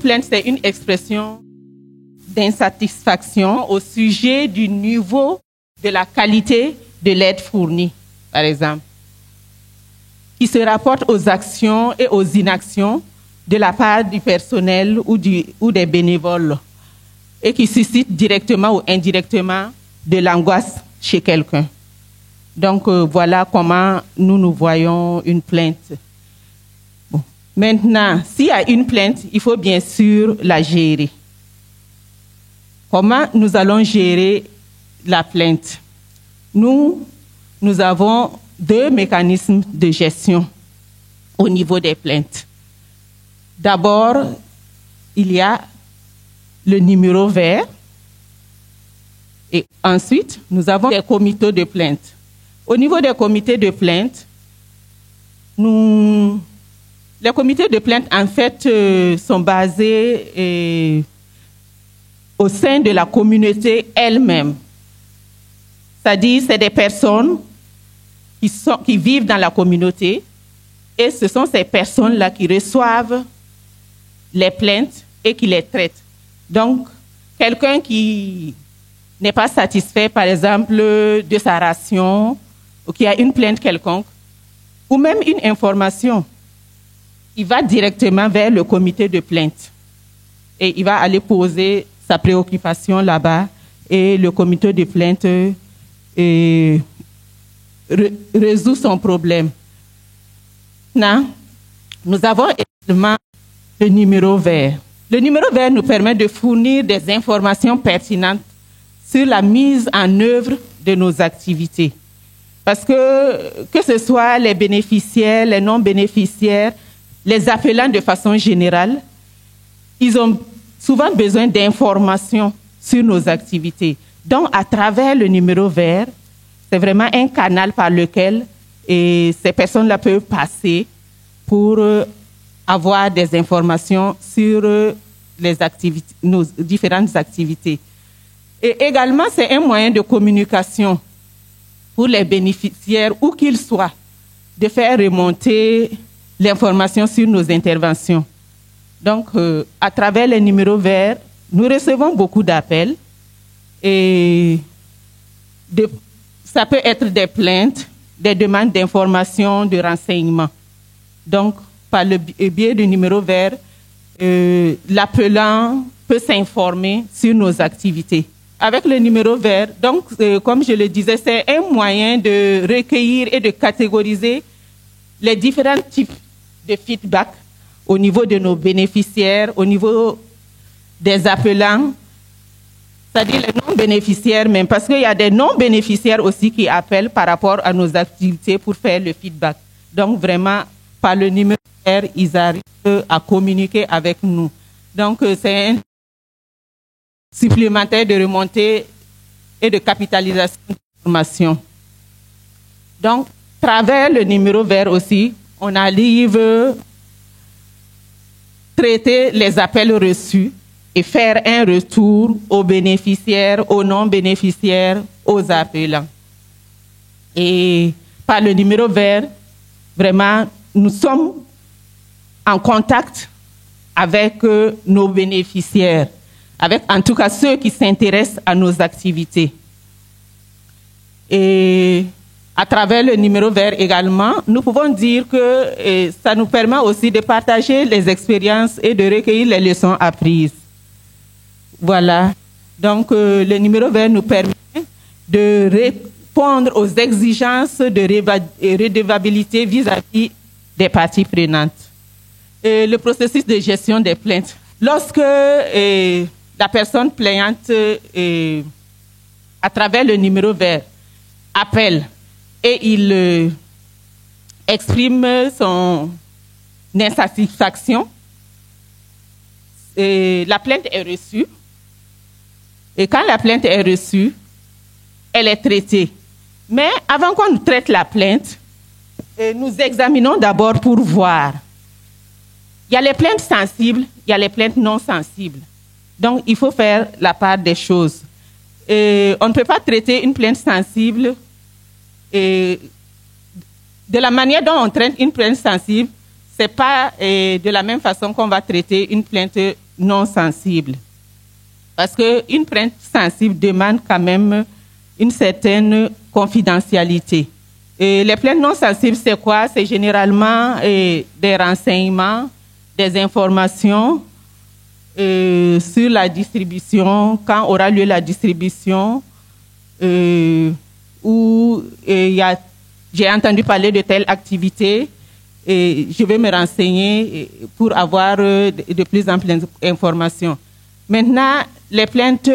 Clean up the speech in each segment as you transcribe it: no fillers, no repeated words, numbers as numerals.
plainte, c'est une expression d'insatisfaction au sujet du niveau de la qualité de l'aide fournie, par exemple, qui se rapporte aux actions et aux inactions de la part du personnel ou des bénévoles et qui suscite directement ou indirectement de l'angoisse chez quelqu'un. Donc, voilà comment nous voyons une plainte. Bon. Maintenant, s'il y a une plainte, il faut bien sûr la gérer. Comment nous allons gérer la plainte? Nous avons 2 mécanismes de gestion au niveau des plaintes. D'abord, il y a le numéro vert et ensuite, nous avons des comités de plainte. Au niveau des comités de plainte, les comités de plainte, en fait, sont basés au sein de la communauté elle-même. C'est-à-dire, c'est des personnes qui vivent dans la communauté et ce sont ces personnes-là qui reçoivent les plaintes et qui les traitent. Donc, quelqu'un qui n'est pas satisfait, par exemple, de sa ration, ou qui a une plainte quelconque, ou même une information, il va directement vers le comité de plainte et il va aller poser sa préoccupation là-bas et le comité de plainte résout son problème. Maintenant, nous avons également le numéro vert. Le numéro vert nous permet de fournir des informations pertinentes sur la mise en œuvre de nos activités. Parce que ce soit les bénéficiaires, les non-bénéficiaires, les appelants de façon générale, ils ont souvent besoin d'informations sur nos activités. Donc, à travers le numéro vert, c'est vraiment un canal par lequel ces personnes-là peuvent passer pour avoir des informations sur nos différentes activités. Et également, c'est un moyen de communication pour les bénéficiaires, où qu'ils soient, de faire remonter l'information sur nos interventions. Donc, à travers les numéros verts, nous recevons beaucoup d'appels et ça peut être des plaintes, des demandes d'informations, de renseignements. Donc, par le biais du numéro vert, l'appelant peut s'informer sur nos activités. Avec le numéro vert, donc, comme je le disais, c'est un moyen de recueillir et de catégoriser les différents types de feedback au niveau de nos bénéficiaires, au niveau des appelants, c'est-à-dire les non-bénéficiaires même, parce qu'il y a des non-bénéficiaires aussi qui appellent par rapport à nos activités pour faire le feedback. Donc, vraiment, par le numéro vert, ils arrivent à communiquer avec nous. Donc, c'est un supplémentaire de remontée et de capitalisation d'informations. Donc, à travers le numéro vert aussi, on arrive à traiter les appels reçus et faire un retour aux bénéficiaires, aux non-bénéficiaires, aux appelants. Et par le numéro vert, vraiment, nous sommes en contact avec nos bénéficiaires, avec en tout cas ceux qui s'intéressent à nos activités. Et à travers le numéro vert également, nous pouvons dire que ça nous permet aussi de partager les expériences et de recueillir les leçons apprises. Voilà. Donc, le numéro vert nous permet de répondre aux exigences de redevabilité vis-à-vis des parties prenantes. Le processus de gestion des plaintes. Lorsque la personne plaignante, à travers le numéro vert, appelle et il exprime son insatisfaction, la plainte est reçue. Et quand la plainte est reçue, elle est traitée. Mais avant qu'on nous traite la plainte, nous examinons d'abord pour voir. Il y a les plaintes sensibles, il y a les plaintes non sensibles. Donc, il faut faire la part des choses. On ne peut pas traiter une plainte sensible de la manière dont on traite une plainte sensible. Ce n'est pas de la même façon qu'on va traiter une plainte non sensibles. Parce qu'une plainte sensible demande quand même une certaine confidentialité. Et les plaintes non sensibles, c'est quoi? C'est généralement des renseignements, des informations sur la distribution, quand aura lieu la distribution, où j'ai entendu parler de telle activité et je vais me renseigner pour avoir de plus en plus d'informations. Maintenant, les plaintes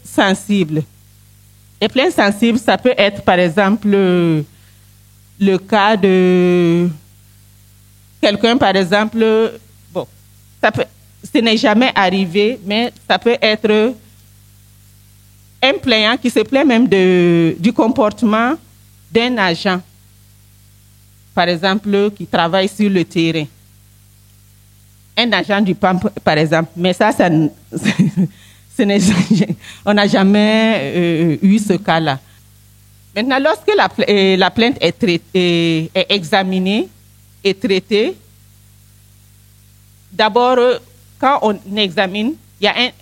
sensibles. Les plaintes sensibles, ça peut être par exemple le cas de quelqu'un, par exemple, bon, ce n'est jamais arrivé, mais ça peut être un plaignant qui se plaint même du comportement d'un agent, par exemple, qui travaille sur le terrain. Un agent du PAM, par exemple. Mais ça on n'a jamais eu ce cas-là. Maintenant, lorsque la plainte est examinée et traitée, d'abord, quand on examine,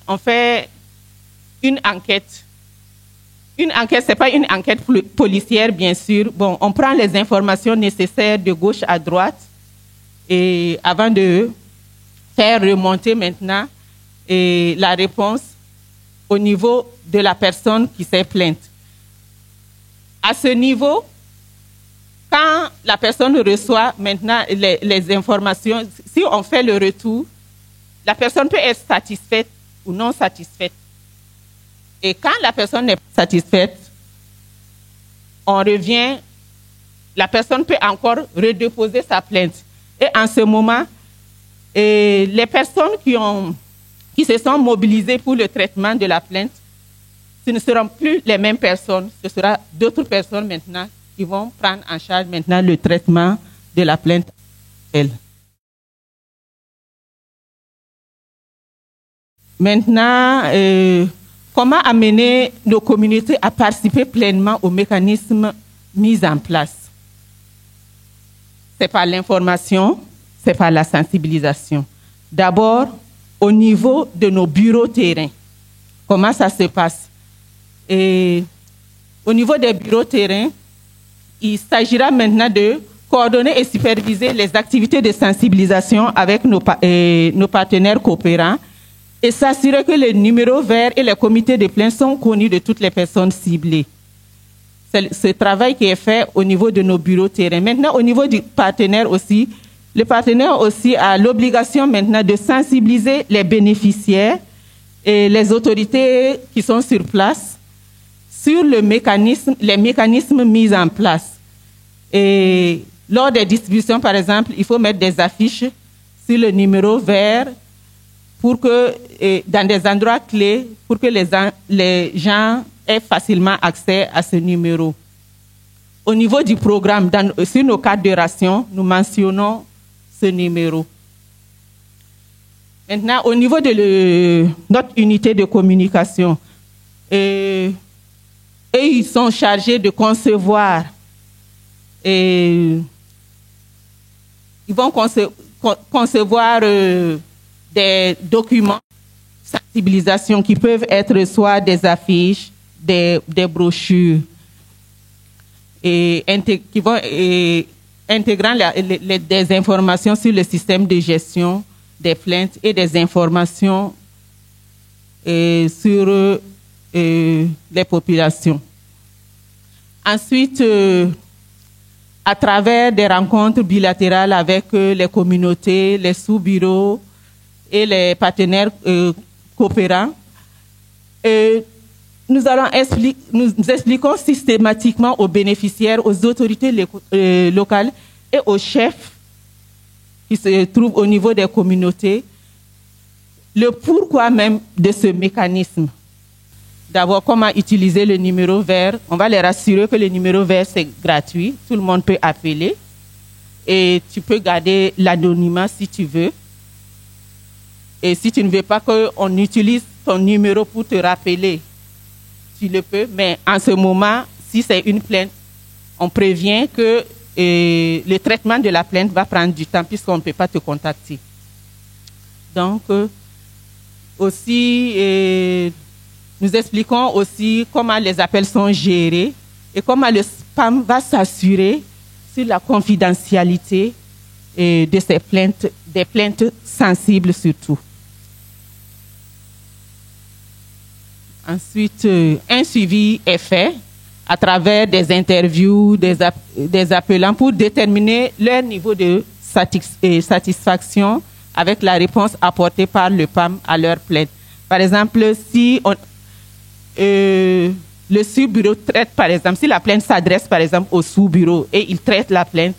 on fait une enquête. Une enquête, ce n'est pas une enquête policière, bien sûr. Bon, on prend les informations nécessaires de gauche à droite et avant de faire remonter maintenant la réponse au niveau de la personne qui s'est plainte. À ce niveau, quand la personne reçoit maintenant les informations, si on fait le retour, la personne peut être satisfaite ou non satisfaite. Et quand la personne n'est pas satisfaite, on revient, la personne peut encore redéposer sa plainte. Et en ce moment, les personnes qui se sont mobilisées pour le traitement de la plainte, ce ne seront plus les mêmes personnes, ce sera d'autres personnes maintenant qui vont prendre en charge maintenant le traitement de la plainte. Maintenant, comment amener nos communautés à participer pleinement aux mécanismes mis en place? C'est par l'information, c'est par la sensibilisation. D'abord, au niveau de nos bureaux terrains. Comment ça se passe? Et au niveau des bureaux terrains, il s'agira maintenant de coordonner et superviser les activités de sensibilisation avec nos partenaires coopérants et s'assurer que les numéros verts et les comités de plainte sont connus de toutes les personnes ciblées. C'est ce travail qui est fait au niveau de nos bureaux terrains. Maintenant, au niveau du partenaire aussi, le partenaire aussi a l'obligation maintenant de sensibiliser les bénéficiaires et les autorités qui sont sur place sur les mécanismes mis en place. Et lors des distributions, par exemple, il faut mettre des affiches sur le numéro vert pour que, dans des endroits clés, pour que les gens aient facilement accès à ce numéro. Au niveau du programme, sur nos cartes de ration, nous mentionnons ce numéro. Maintenant, au niveau de notre unité de communication, ils sont chargés de concevoir ils vont concevoir des documents de sensibilisation qui peuvent être soit des affiches, des brochures, qui vont intégrant des informations sur le système de gestion des plaintes et des informations sur les populations. Ensuite, à travers des rencontres bilatérales avec les communautés, les sous-bureaux et les partenaires coopérants, nous expliquons systématiquement aux bénéficiaires, aux autorités locales et aux chefs qui se trouvent au niveau des communautés le pourquoi même de ce mécanisme. D'abord, comment utiliser le numéro vert. On va les rassurer que le numéro vert, c'est gratuit. Tout le monde peut appeler. Et tu peux garder l'anonymat si tu veux. Et si tu ne veux pas qu'on utilise ton numéro pour te rappeler, tu le peux. Mais en ce moment, si c'est une plainte, on prévient que le traitement de la plainte va prendre du temps puisqu'on ne peut pas te contacter. Donc, Aussi, nous expliquons aussi comment les appels sont gérés et comment le spam va s'assurer sur la confidentialité de ces plaintes, des plaintes sensibles surtout. Ensuite, un suivi est fait à travers des interviews des appelants pour déterminer leur niveau de satisfaction avec la réponse apportée par le PAM à leur plainte. Par exemple, si le sous-bureau traite, par exemple, si la plainte s'adresse, par exemple, au sous-bureau et il traite la plainte,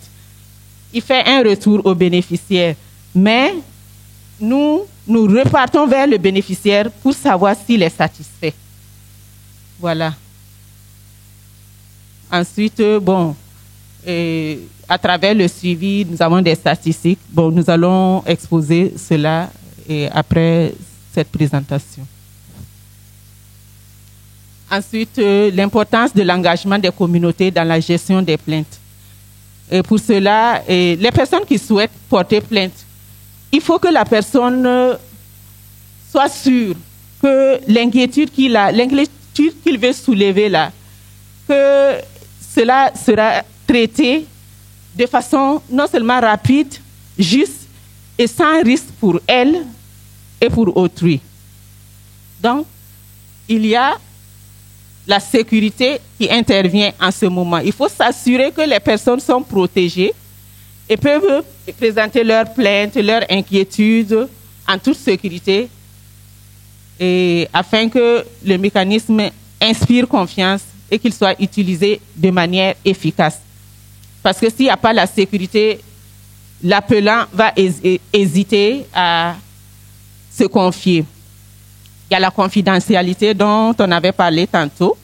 il fait un retour au bénéficiaire. Mais nous repartons vers le bénéficiaire pour savoir s'il est satisfait. Voilà. Ensuite, à travers le suivi, nous avons des statistiques. Nous allons exposer cela après cette présentation. Ensuite, l'importance de l'engagement des communautés dans la gestion des plaintes. Et pour cela, les personnes qui souhaitent porter plainte, il faut que la personne soit sûre que l'inquiétude qu'il veut soulever là, que cela sera traité de façon non seulement rapide, juste et sans risque pour elle et pour autrui. Donc, il y a la sécurité qui intervient en ce moment. Il faut s'assurer que les personnes sont protégées et peuvent présenter leurs plaintes, leurs inquiétudes en toute sécurité et afin que le mécanisme inspire confiance et qu'il soit utilisé de manière efficace. Parce que s'il n'y a pas la sécurité, l'appelant va hésiter à se confier. Il y a la confidentialité dont on avait parlé tantôt.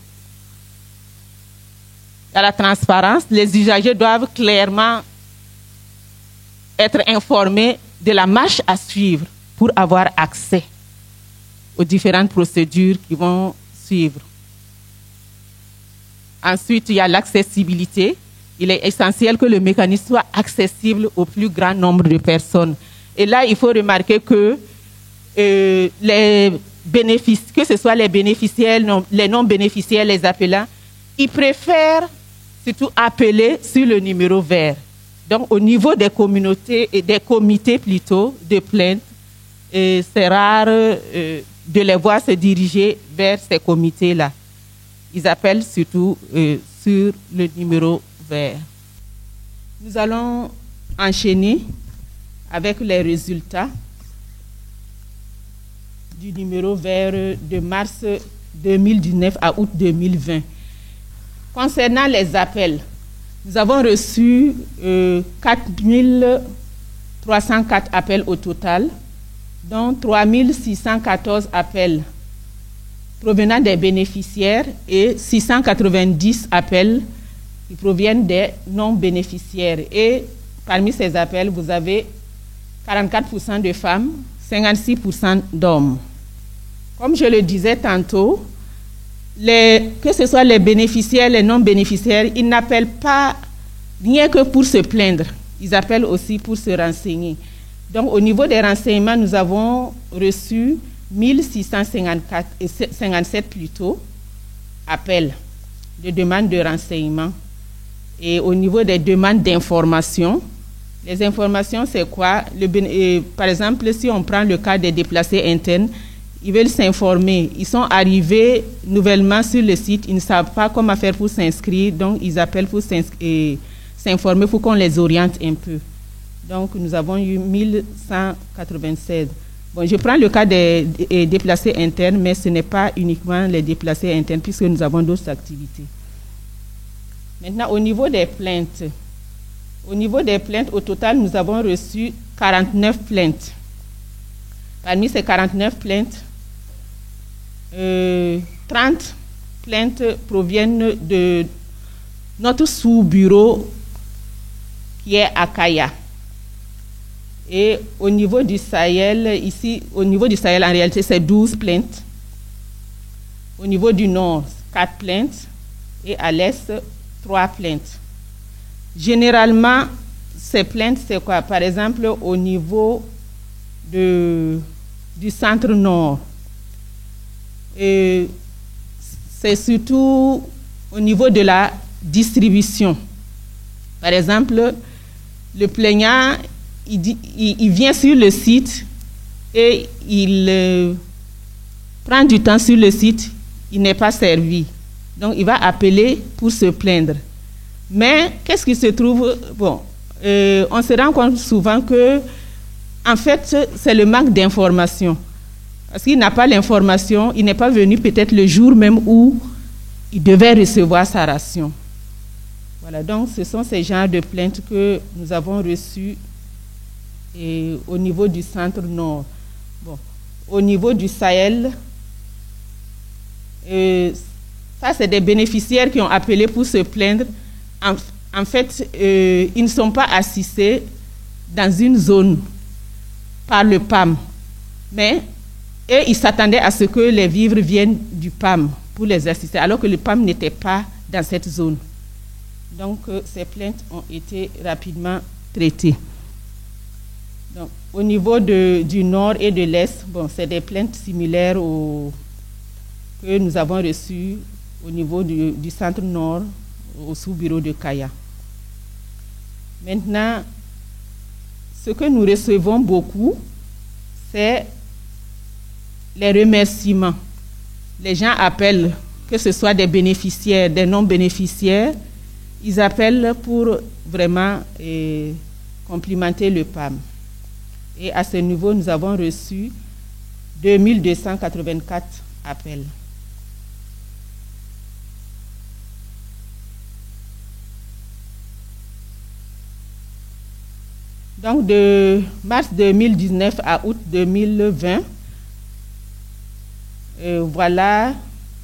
Il y a la transparence. Les usagers doivent clairement être informés de la marche à suivre pour avoir accès aux différentes procédures qui vont suivre. Ensuite, il y a l'accessibilité. Il est essentiel que le mécanisme soit accessible au plus grand nombre de personnes. Et là, il faut remarquer que que ce soit les bénéficiaires, les non-bénéficiaires, les appelants, ils préfèrent surtout appeler sur le numéro vert. Donc, au niveau des communautés et des comités plutôt de plainte, c'est rare de les voir se diriger vers ces comités-là. Ils appellent surtout sur le numéro vert. Nous allons enchaîner avec les résultats du numéro vert de mars 2019 à août 2020. Concernant les appels, nous avons reçu 4 304 appels au total, dont 3 614 appels provenant des bénéficiaires et 690 appels qui proviennent des non-bénéficiaires. Et parmi ces appels, vous avez 44% de femmes, 56% d'hommes. Comme je le disais tantôt, que ce soit les bénéficiaires, les non-bénéficiaires, ils n'appellent pas rien que pour se plaindre. Ils appellent aussi pour se renseigner. Donc, au niveau des renseignements, nous avons reçu 1657 plutôt appels de demandes de renseignement. Et au niveau des demandes d'information, les informations, c'est quoi? Par exemple, si on prend le cas des déplacés internes, ils veulent s'informer. Ils sont arrivés nouvellement sur le site, ils ne savent pas comment faire pour s'inscrire, donc ils appellent pour s'informer, pour qu'on les oriente un peu. Donc, nous avons eu 1196. Je prends le cas des déplacés internes, mais ce n'est pas uniquement les déplacés internes, puisque nous avons d'autres activités. Maintenant, au niveau des plaintes, au total, nous avons reçu 49 plaintes. Parmi ces 49 plaintes, 30 plaintes proviennent de notre sous-bureau qui est à Kaya. Et au niveau du Sahel, en réalité, c'est 12 plaintes. Au niveau du Nord, 4 plaintes. Et à l'Est, 3 plaintes. Généralement, ces plaintes, c'est quoi? Par exemple, au niveau du centre Nord, c'est surtout au niveau de la distribution. Par exemple, le plaignant, il vient sur le site et il prend du temps sur le site, il n'est pas servi. Donc, il va appeler pour se plaindre. Mais, qu'est-ce qui se trouve? Bon, on se rend compte souvent que, en fait, c'est le manque d'information. Parce qu'il n'a pas l'information, il n'est pas venu peut-être le jour même où il devait recevoir sa ration. Voilà, donc ce sont ces genres de plaintes que nous avons reçues au niveau du centre nord. Bon, au niveau du Sahel, ça c'est des bénéficiaires qui ont appelé pour se plaindre. En fait, ils ne sont pas assistés dans une zone par le PAM, mais ils s'attendaient à ce que les vivres viennent du PAM pour les assister, alors que le PAM n'était pas dans cette zone. Donc, ces plaintes ont été rapidement traitées. Donc, au niveau du nord et de l'est, bon, c'est des plaintes similaires que nous avons reçues au niveau du centre nord, au sous-bureau de Kaya. Maintenant, ce que nous recevons beaucoup, c'est les remerciements. Les gens appellent, que ce soit des bénéficiaires, des non-bénéficiaires, ils appellent pour vraiment complimenter le PAM. Et à ce niveau, nous avons reçu 2284 appels. Donc, de mars 2019 à août 2020, voilà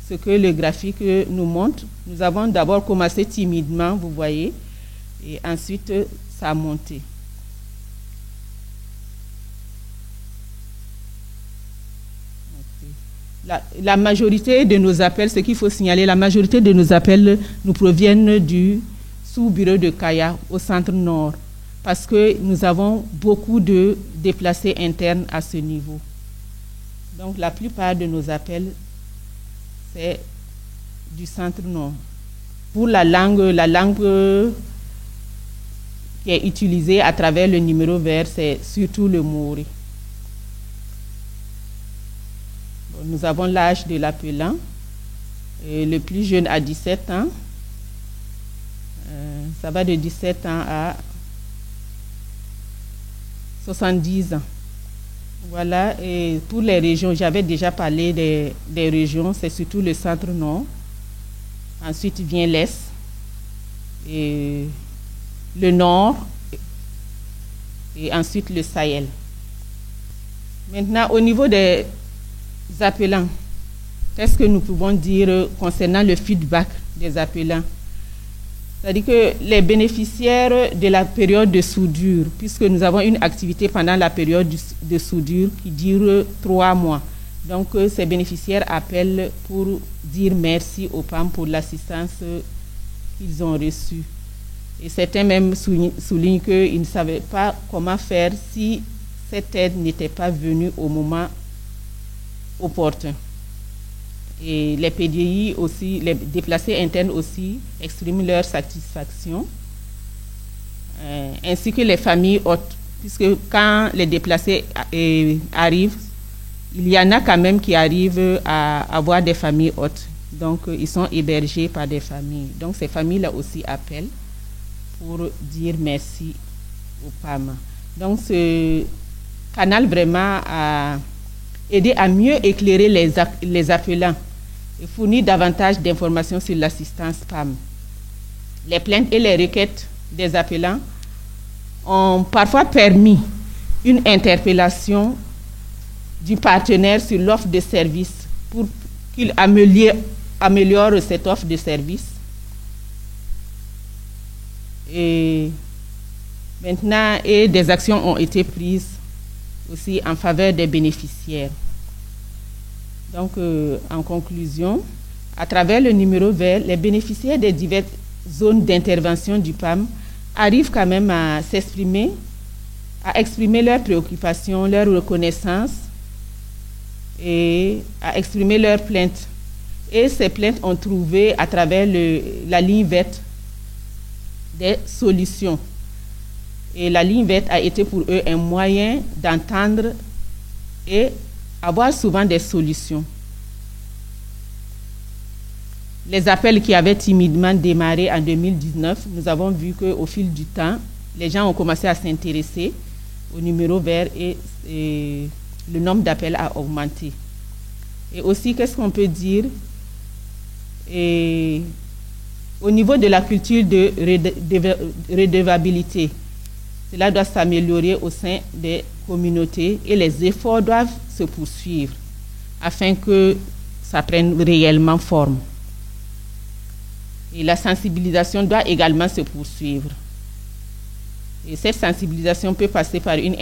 ce que le graphique nous montre. Nous avons d'abord commencé timidement, vous voyez, et ensuite, ça a monté. La majorité de nos appels, ce qu'il faut signaler, la majorité de nos appels nous proviennent du sous-bureau de Kaya au centre nord, parce que nous avons beaucoup de déplacés internes à ce niveau. Donc, la plupart de nos appels, c'est du centre nord. Pour la langue qui est utilisée à travers le numéro vert, c'est surtout le Maori. Bon, nous avons l'âge de l'appelant. Le plus jeune a 17 ans. Ça va de 17 ans à 70 ans. Voilà, et pour les régions, j'avais déjà parlé des régions, c'est surtout le centre nord. Ensuite vient l'est, et le nord, et ensuite le Sahel. Maintenant, au niveau des appelants, qu'est-ce que nous pouvons dire concernant le feedback des appelants? C'est-à-dire que les bénéficiaires de la période de soudure, puisque nous avons une activité pendant la période de soudure qui dure 3 mois. Donc, ces bénéficiaires appellent pour dire merci au PAM pour l'assistance qu'ils ont reçue. Et certains même soulignent qu'ils ne savaient pas comment faire si cette aide n'était pas venue au moment opportun. Et les PDI aussi, les déplacés internes aussi expriment leur satisfaction, ainsi que les familles hôtes, puisque quand les déplacés arrivent, il y en a quand même qui arrivent à avoir des familles hôtes. Donc, ils sont hébergés par des familles. Donc, ces familles-là aussi appellent pour dire merci au PAM. Donc, ce canal vraiment a aidé à mieux éclairer les appelants et fournir davantage d'informations sur l'assistance PAM. Les plaintes et les requêtes des appelants ont parfois permis une interpellation du partenaire sur l'offre de service pour qu'il améliore cette offre de service. Et maintenant, des actions ont été prises aussi en faveur des bénéficiaires. Donc, en conclusion, à travers le numéro vert, les bénéficiaires des diverses zones d'intervention du PAM arrivent quand même à s'exprimer, à exprimer leurs préoccupations, leur reconnaissance et à exprimer leurs plaintes. Et ces plaintes ont trouvé à travers la ligne verte des solutions. Et la ligne verte a été pour eux un moyen d'entendre et avoir souvent des solutions. Les appels qui avaient timidement démarré en 2019, nous avons vu qu'au fil du temps, les gens ont commencé à s'intéresser au numéro vert et le nombre d'appels a augmenté. Et aussi, qu'est-ce qu'on peut dire? Et au niveau de la culture de redevabilité, cela doit s'améliorer au sein des communautés et les efforts doivent se poursuivre afin que ça prenne réellement forme. Et la sensibilisation doit également se poursuivre. Et cette sensibilisation peut passer par une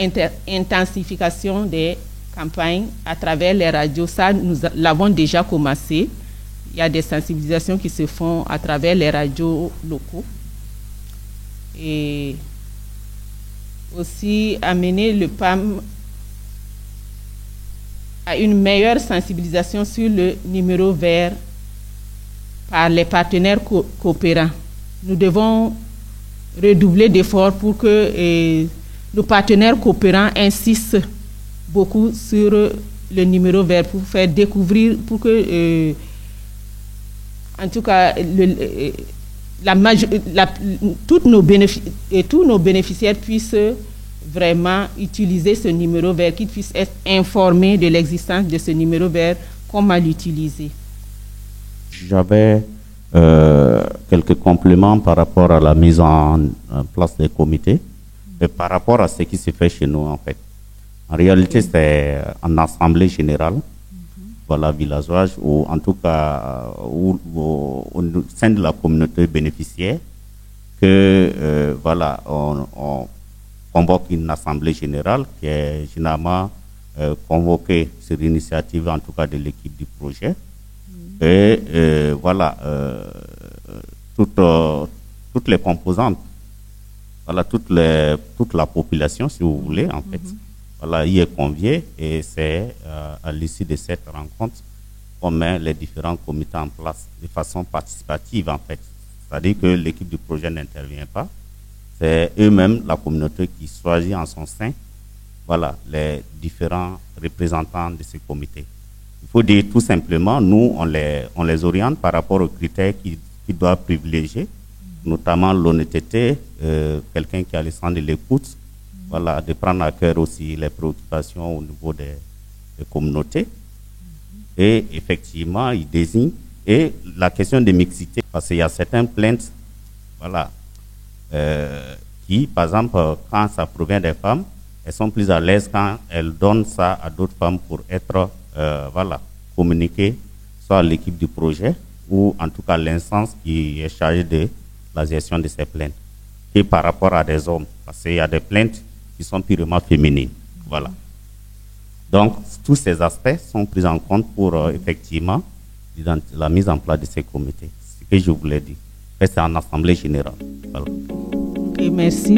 intensification des campagnes à travers les radios. Ça, nous l'avons déjà commencé. Il y a des sensibilisations qui se font à travers les radios locaux. Et aussi amener le PAM à une meilleure sensibilisation sur le numéro vert par les partenaires coopérants. Nous devons redoubler d'efforts pour que nos partenaires coopérants insistent beaucoup sur le numéro vert pour faire découvrir, pour que, en tout cas, tous nos bénéficiaires puissent vraiment utiliser ce numéro vert, qu'ils puissent être informés de l'existence de ce numéro vert, comment l'utiliser. J'avais quelques compléments par rapport à la mise en place des comités et par rapport à ce qui se fait chez nous en fait. En réalité, c'est en assemblée générale, voilà, villageoise, ou en tout cas au sein de la communauté bénéficiaire, que voilà, on convoque une assemblée générale qui est généralement convoquée sur l'initiative en tout cas de l'équipe du projet. Et voilà, toutes les composantes, voilà, toute la population, si vous voulez, en fait, voilà, y est conviée, et c'est à l'issue de cette rencontre qu'on met les différents comités en place de façon participative, en fait. C'est-à-dire que l'équipe du projet n'intervient pas, c'est eux-mêmes, la communauté, qui choisit en son sein, voilà, les différents représentants de ces comités. Il faut dire tout simplement, nous, on les oriente par rapport aux critères qu'ils doivent privilégier, notamment l'honnêteté, quelqu'un qui a le sens de l'écoute, voilà, de prendre à cœur aussi les préoccupations au niveau des communautés. Et effectivement, ils désignent. Et la question de mixité, parce qu'il y a certaines plaintes, voilà, qui, par exemple, quand ça provient des femmes, elles sont plus à l'aise quand elles donnent ça à d'autres femmes pour être voilà, communiquer soit à l'équipe du projet ou en tout cas l'instance qui est chargée de la gestion de ces plaintes, et par rapport à des hommes, parce qu'il y a des plaintes qui sont purement féminines. Voilà. Donc, tous ces aspects sont pris en compte pour effectivement la mise en place de ces comités. C'est ce que je voulais dire. C'est en assemblée générale. Voilà. Ok, merci.